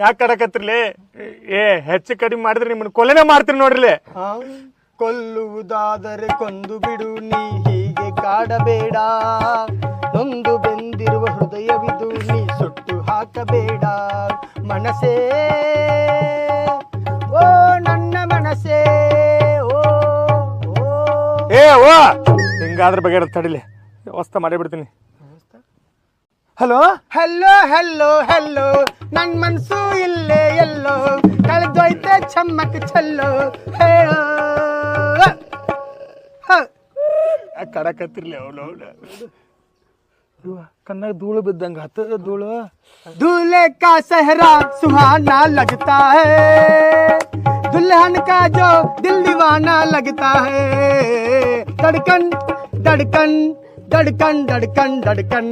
ಯಾಕೆ ಕಡಕತ್ರಿಲಿ? ಹೆಚ್ಚು ಕಡಿಮೆ ಮಾಡಿದ್ರೆ ನಿಮ್ಮನ್ನ ಕೊಲೆನೇ ಮಾಡ್ತೀನಿ ನೋಡ್ರಿಲಿ. ಕೊಲ್ಲುವುದಾದರೆ ಕೊಂದು ಬಿಡು, ನೀ ಹೀಗೆ ಕಾಡಬೇಡ. ನೊಂದು ಬೆಂದಿರುವ ಹೃದಯವಿದು, ನೀ ಸುಟ್ಟು ಹಾಕಬೇಡ. ಮನಸೇ ಓ ನನ್ನ ಮನಸೇ, ಓ ಓ ಹಿಂಗಾದ್ರ ಬಗ್ಗೆ ತಡಿಲಿ, ವ್ಯವಸ್ಥೆ ಮಾಡಿಬಿಡ್ತೀನಿ. ಹಲೋ ಹಲೋ ಹಲೋ ಹಲೋ, ನನ್ ಮನ್ಸು ಇಲ್ಲೇ ಎಲ್ಲೋ, ಕಳೆದೋಯ್ತೆ ಚಮ್ಮಕ್ ಚಲ್ಲೋ. ಹೇಳೋ ಕಡಕತ್ತಿರ್ಲಿ ಅವಳು ಕಣ್ಣಾಗ ಧೂಳು ಬಿದ್ದಂಗ ಹತ್ತದ ಧೂಳು. दूल्हे का सहरा सुहाना लगता है, दुल्हन का जो दिल दीवाना लगता है. धड़कन धड़कन धड़कन धड़कन धड़कन